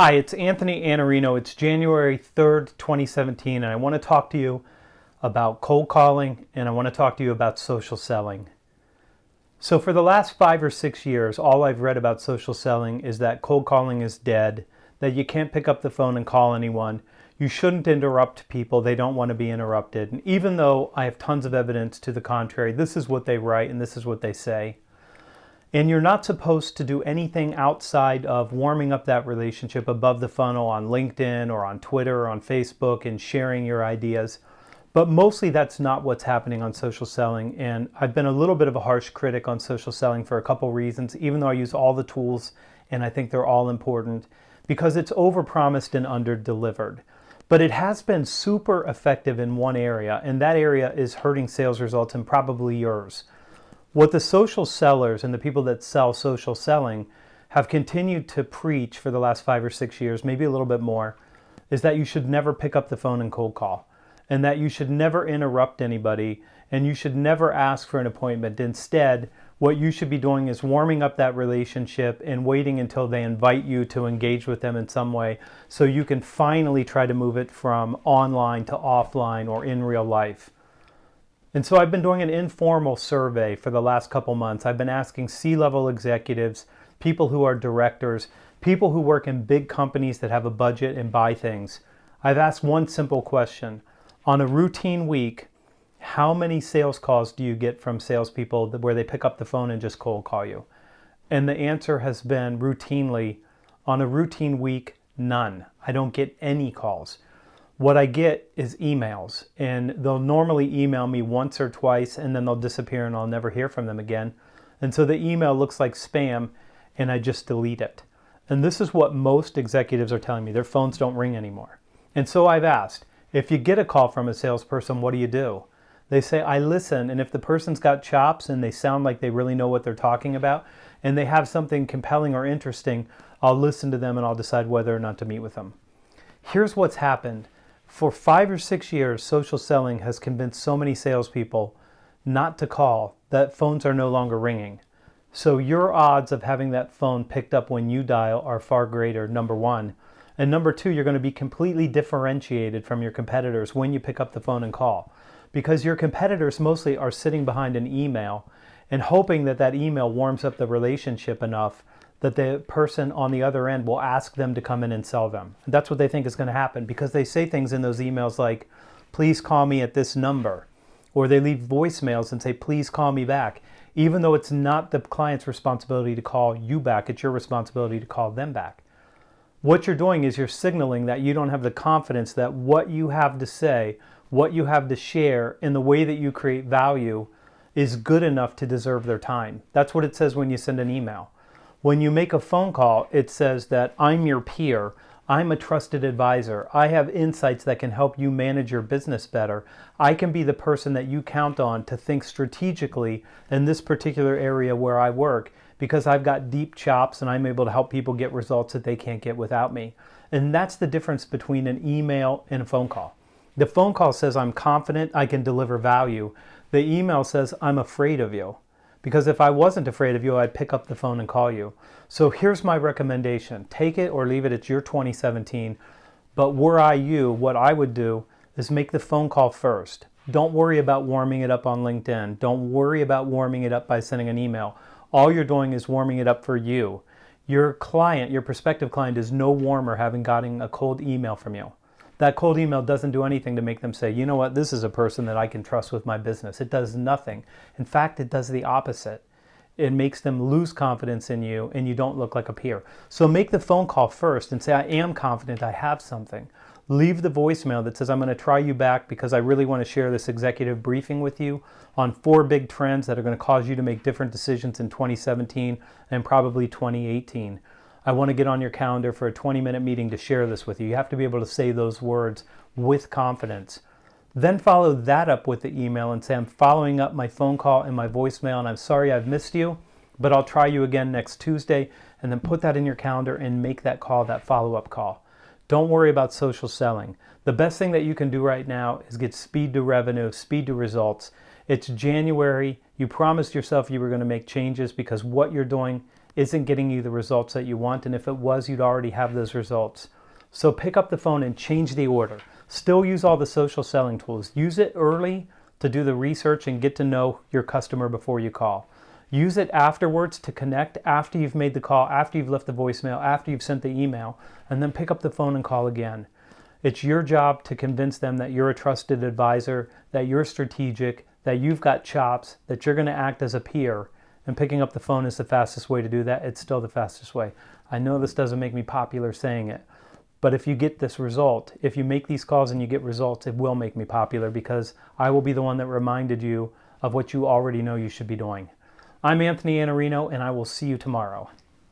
Hi, it's Anthony Iannarino. It's January 3rd, 2017, and I want to talk to you about cold calling, and I want to talk to you about social selling. So for the last 5 or 6 years, all I've read about social selling is that cold calling is dead, that you can't pick up the phone and call anyone. You shouldn't interrupt people. They don't want to be interrupted. And even though I have tons of evidence to the contrary, this is what they write and this is what they say. And you're not supposed to do anything outside of warming up that relationship above the funnel on LinkedIn or on Twitter or on Facebook and sharing your ideas. But mostly that's not what's happening on social selling. And I've been a little bit of a harsh critic on social selling for a couple reasons, even though I use all the tools and I think they're all important, because it's overpromised and under-delivered. But it has been super effective in one area, and that area is hurting sales results and probably yours. What the social sellers and the people that sell social selling have continued to preach for the last 5 or 6 years, maybe a little bit more, is that you should never pick up the phone and cold call, and that you should never interrupt anybody, and you should never ask for an appointment. Instead, what you should be doing is warming up that relationship and waiting until they invite you to engage with them in some way so you can finally try to move it from online to offline or in real life. And so I've been doing an informal survey for the last couple months. I've been asking C-level executives, people who are directors, people who work in big companies that have a budget and buy things. I've asked one simple question. On a routine week, how many sales calls do you get from salespeople where they pick up the phone and just cold call you? And the answer has been routinely, on a routine week, none. I don't get any calls. What I get is emails, and they'll normally email me once or twice and then they'll disappear and I'll never hear from them again. And so the email looks like spam and I just delete it. And this is what most executives are telling me. Their phones don't ring anymore. And so I've asked, if you get a call from a salesperson, what do? They say, I listen, and if the person's got chops and they sound like they really know what they're talking about and they have something compelling or interesting, I'll listen to them and I'll decide whether or not to meet with them. Here's what's happened. For 5 or 6 years, social selling has convinced so many salespeople not to call that phones are no longer ringing. So your odds of having that phone picked up when you dial are far greater, number one. And number two, you're going to be completely differentiated from your competitors when you pick up the phone and call. Because your competitors mostly are sitting behind an email and hoping that that email warms up the relationship enough that the person on the other end will ask them to come in and sell them. And that's what they think is going to happen because they say things in those emails like, please call me at this number. Or they leave voicemails and say, please call me back. Even though it's not the client's responsibility to call you back, it's your responsibility to call them back. What you're doing is you're signaling that you don't have the confidence that what you have to say, what you have to share, and the way that you create value is good enough to deserve their time. That's what it says when you send an email. When you make a phone call, it says that I'm your peer, I'm a trusted advisor, I have insights that can help you manage your business better. I can be the person that you count on to think strategically in this particular area where I work because I've got deep chops and I'm able to help people get results that they can't get without me. And that's the difference between an email and a phone call. The phone call says I'm confident I can deliver value. The email says I'm afraid of you. Because if I wasn't afraid of you, I'd pick up the phone and call you. So here's my recommendation. Take it or leave it. It's your 2017. But were I you, what I would do is make the phone call first. Don't worry about warming it up on LinkedIn. Don't worry about warming it up by sending an email. All you're doing is warming it up for you. Your client, your prospective client, is no warmer having gotten a cold email from you. That cold email doesn't do anything to make them say, you know what, this is a person that I can trust with my business. It does nothing. In fact, it does the opposite. It makes them lose confidence in you and you don't look like a peer. So make the phone call first and say, I am confident I have something. Leave the voicemail that says, I'm going to try you back because I really want to share this executive briefing with you on 4 big trends that are going to cause you to make different decisions in 2017 and probably 2018. I want to get on your calendar for a 20-minute meeting to share this with you. You have to be able to say those words with confidence. Then follow that up with the email and say, I'm following up my phone call and my voicemail, and I'm sorry I've missed you, but I'll try you again next Tuesday, and then put that in your calendar and make that call, that follow-up call. Don't worry about social selling. The best thing that you can do right now is get speed to revenue, speed to results. It's January. You promised yourself you were going to make changes because what you're doing isn't getting you the results that you want. And if it was, you'd already have those results. So pick up the phone and change the order. Still use all the social selling tools. Use it early to do the research and get to know your customer before you call. Use it afterwards to connect after you've made the call, after you've left the voicemail, after you've sent the email, and then pick up the phone and call again. It's your job to convince them that you're a trusted advisor, that you're strategic, that you've got chops, that you're going to act as a peer. And picking up the phone is the fastest way to do that. It's still the fastest way. I know this doesn't make me popular saying it, but if you get this result, if you make these calls and you get results, it will make me popular because I will be the one that reminded you of what you already know you should be doing. I'm Anthony Iannarino, and I will see you tomorrow.